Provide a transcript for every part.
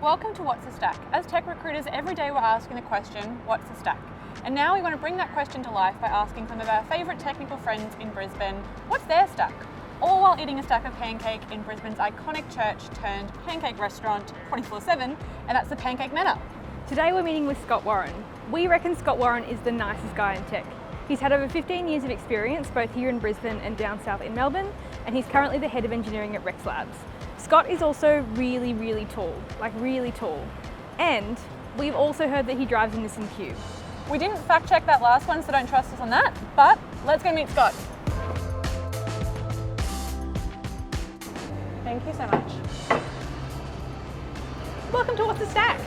Welcome to What's the Stack? As tech recruiters, every day we're asking the question, what's the stack? And now we want to bring that question to life by asking some of our favourite technical friends in Brisbane, what's their stack? All while eating a stack of pancake in Brisbane's iconic church turned pancake restaurant 24/7, and that's the Pancake Manor. Today we're meeting with Scott Warren. We reckon Scott Warren is the nicest guy in tech. He's had over 15 years of experience both here in Brisbane and down south in Melbourne, and he's currently the head of engineering at Rexlabs. Scott is also really tall, like really tall. And we've also heard that he drives in this Cube. We didn't fact check that last one, so don't trust us on that, but let's go meet Scott. Thank you so much. Welcome to What's the Stack?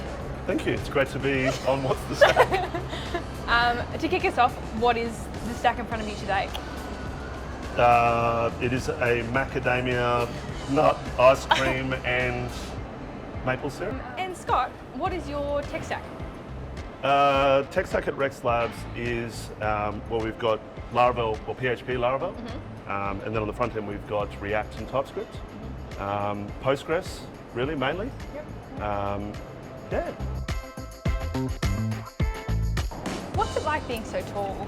Thank you, it's great to be on What's the Stack. To kick us off, what is the stack in front of you today? It is a macadamia nut ice cream and maple syrup. And Scott, what is your tech stack? Tech stack at Rexlabs is, we've got Laravel, or PHP Laravel, and then on the front end we've got React and TypeScript. Postgres, really, mainly. Yeah. What's it like being so tall?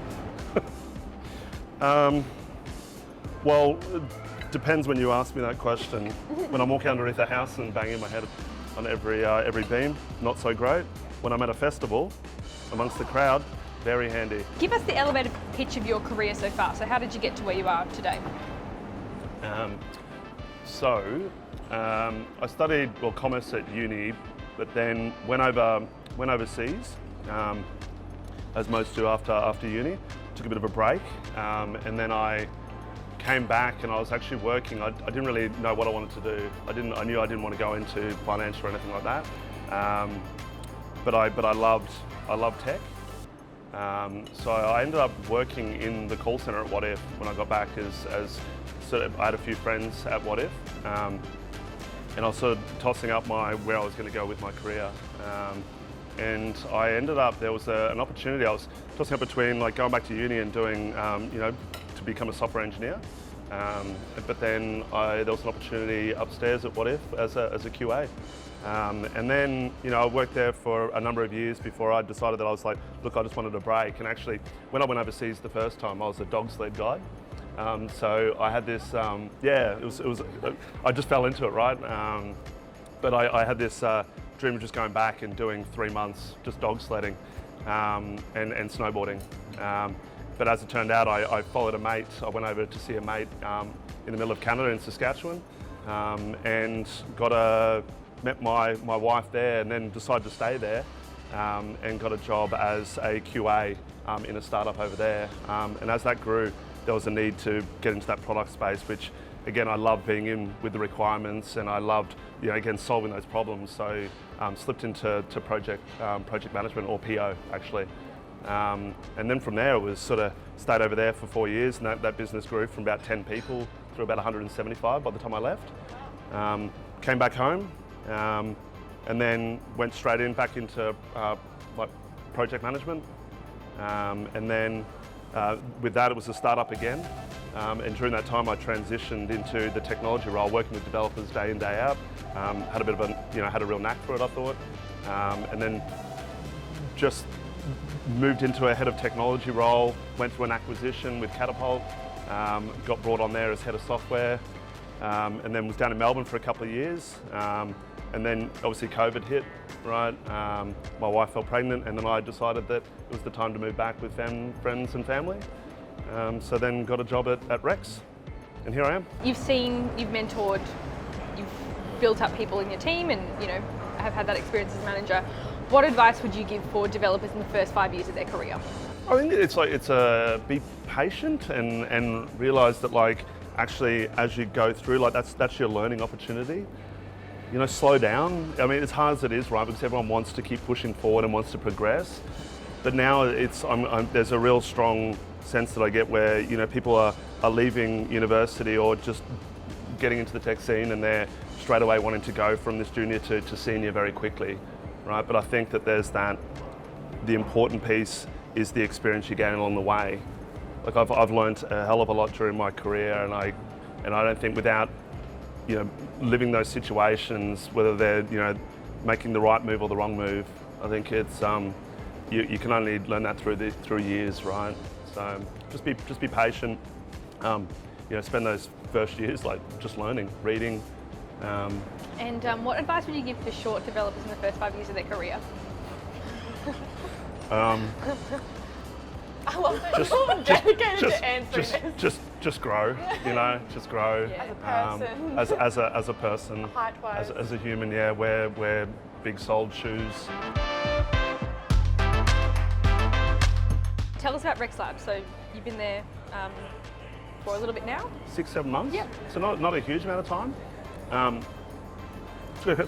Well, it depends when you ask me that question. When I'm walking underneath a house and banging my head on every beam, not so great. When I'm at a festival, amongst the crowd, very handy. Give us the elevator pitch of your career so far. So how did you get to where you are today? I studied commerce at uni, but then went overseas, as most do after uni. Took a bit of a break, and then I came back and I was actually working. I didn't really know what I wanted to do. I knew I didn't want to go into finance or anything like that. But I loved tech. So I ended up working in the call center at What If when I got back. As sort of, I had a few friends at What If, and I was sort of tossing up where I was going to go with my career. And I ended up, there was an opportunity. I was tossing up between like going back to uni and doing, to become a software engineer. But then there was an opportunity upstairs at What If as a QA. And then, I worked there for a number of years before I decided that I was like, look, I just wanted a break. And actually, when I went overseas the first time, I was a dog sled guide. So I had this, I just fell into it, right? But I had this dream of just going back and doing 3 months just dog sledding and snowboarding. But as it turned out, I followed a mate. I went over to see a mate in the middle of Canada in Saskatchewan, and met my wife there, and then decided to stay there, and got a job as a QA in a startup over there. And as that grew, there was a need to get into that product space, which again, I loved being in with the requirements, and I loved, again, solving those problems. So slipped into project management, or PO actually. And then from there, it was sort of stayed over there for 4 years, and that business grew from about 10 people to about 175 by the time I left. Came back home, and then went straight back into project management. And then with that, it was a startup again. And during that time, I transitioned into the technology role, working with developers day in, day out. Had a bit of had a real knack for it, I thought. And then just moved into a head of technology role, went through an acquisition with Catapult, got brought on there as head of software, and then was down in Melbourne for a couple of years. And then obviously COVID hit, right? My wife fell pregnant, and then I decided that it was the time to move back with friends and family. So then got a job at Rex, and here I am. You've mentored, you've built up people in your team, and have had that experience as a manager. What advice would you give for developers in the first 5 years of their career? I think it's be patient and realise that actually as you go through, that's your learning opportunity. Slow down. I mean, as hard as it is, right? Because everyone wants to keep pushing forward and wants to progress. But now there's a real strong sense that I get where people are leaving university or just getting into the tech scene, and they're straight away wanting to go from this junior to senior very quickly, right? But I think that the important piece is the experience you gain along the way. I've learned a hell of a lot during my career, and I don't think without living those situations, whether they're making the right move or the wrong move. I think it's you can only learn that through years, right? So just be patient. Spend those first years like just learning, reading. And what advice would you give to short developers in the first 5 years of their career? I love that you're dedicated to answering this. Just grow, just grow. Yeah. As a person, Height-wise. as a human, yeah, wear big-soled shoes. Tell us about Rexlabs. So you've been there for a little bit now? 6-7 months. Yep. So not a huge amount of time.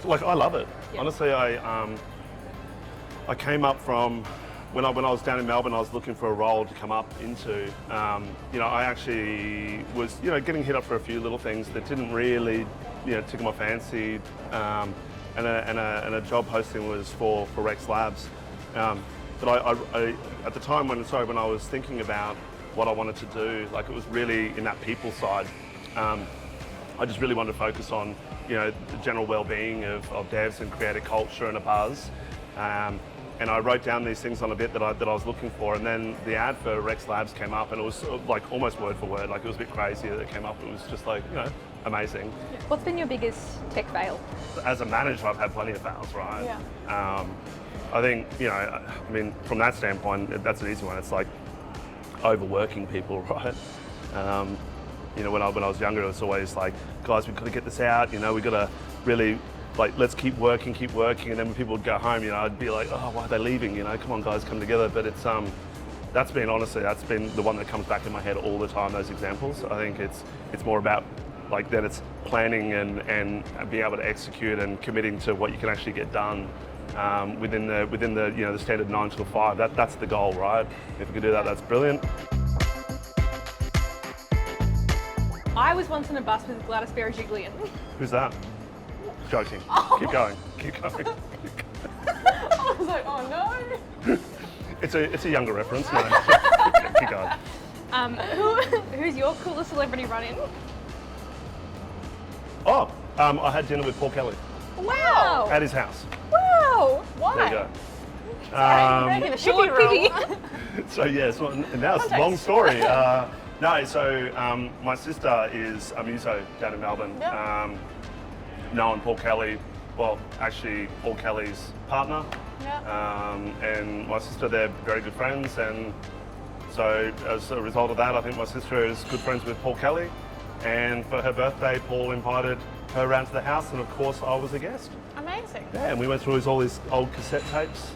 Like I love it. Yep. Honestly, I came up from when I was down in Melbourne. I was looking for a role to come up into. I actually was getting hit up for a few little things that didn't really tickle my fancy. And a job posting was for Rexlabs. But I at the time when I was thinking about what I wanted to do, like it was really in that people side. I just really wanted to focus on the general well-being of devs and create a culture and a buzz. And I wrote down these things on a bit that I was looking for, and then the ad for Rexlabs came up, and it was sort of like almost word for word. Like it was a bit crazy that it came up. It was just like amazing. What's been your biggest tech fail? As a manager, I've had plenty of fails, right? Yeah. I think from that standpoint, that's an easy one. It's like overworking people, right? When I was younger, it was always like, guys, we've got to get this out. We've got to really, like, let's keep working. And then when people would go home, I'd be like, oh, why are they leaving? Come on, guys, come together. But it's that's been the one that comes back in my head all the time. Those examples. I think it's more about like then it's planning and being able to execute and committing to what you can actually get done within the standard 9 to 5. That's the goal, right? If we can do that, that's brilliant. I was once on a bus with Gladys Berejiklian. Who's that? Joking. Oh. Keep going. I was like, oh no. It's a younger reference. No. Keep going. Who's your coolest celebrity run-in? Oh, I had dinner with Paul Kelly Wow! at his house. Wow! Why? There you go. Sorry, making a short role. So yes, now it's a long story. My sister is a muso down in Melbourne. Yeah. Known Paul Kelly, well, actually Paul Kelly's partner. Yeah. And my sister, they're very good friends, and so as a result of that, I think my sister is good friends with Paul Kelly. And for her birthday, Paul invited her around to the house, and of course I was a guest. Amazing. Yeah, and we went through all his old cassette tapes.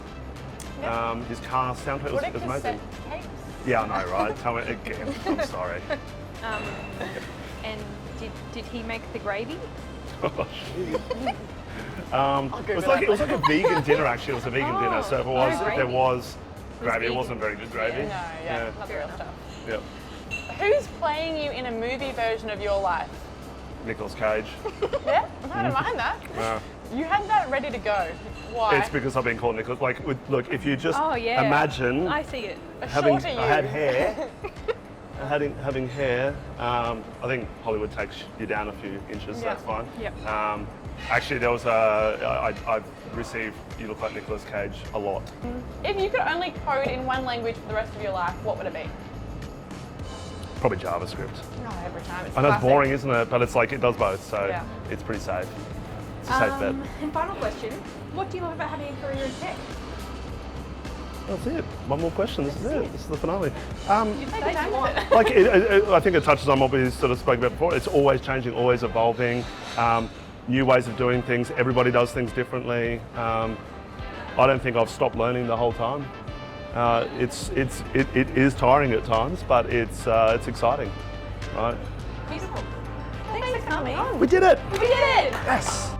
Yeah. His car soundtrack was amazing. Cassette tapes? Yeah, I know, right? Tell me again. I'm sorry. And did he make the gravy? Oh, shit. It was like a vegan dinner. Actually, it was a vegan dinner. So if there was gravy, it wasn't very good gravy. No, not the real stuff. Yep. Who's playing you in a movie version of your life? Nicolas Cage. Yeah, I don't mind that. Yeah. You had that ready to go. Why? It's because I've been called Nicolas. Like, look, if you just yeah. imagine I see it. A having shorter you. I had hair. Having hair, I think Hollywood takes you down a few inches. Yeah. That's fine. Yep. Actually, there was I've received "You look like Nicolas Cage" a lot. If you could only code in one language for the rest of your life, what would it be? Probably JavaScript. No, every time. It's I know it's classic. boring, isn't it? But it's like it does both, so Yeah. it's pretty safe. It's a safe bet. And final question, what do you love about having a career in tech? That's it. One more question. This is it. This is the finale. You take your time with it. Like I think it touches on what we sort of spoke about before. It's always changing, always evolving. New ways of doing things. Everybody does things differently. I don't think I've stopped learning the whole time. It is tiring at times, but it's exciting, right? Beautiful. Thanks for coming. We did it. We did it. Yes.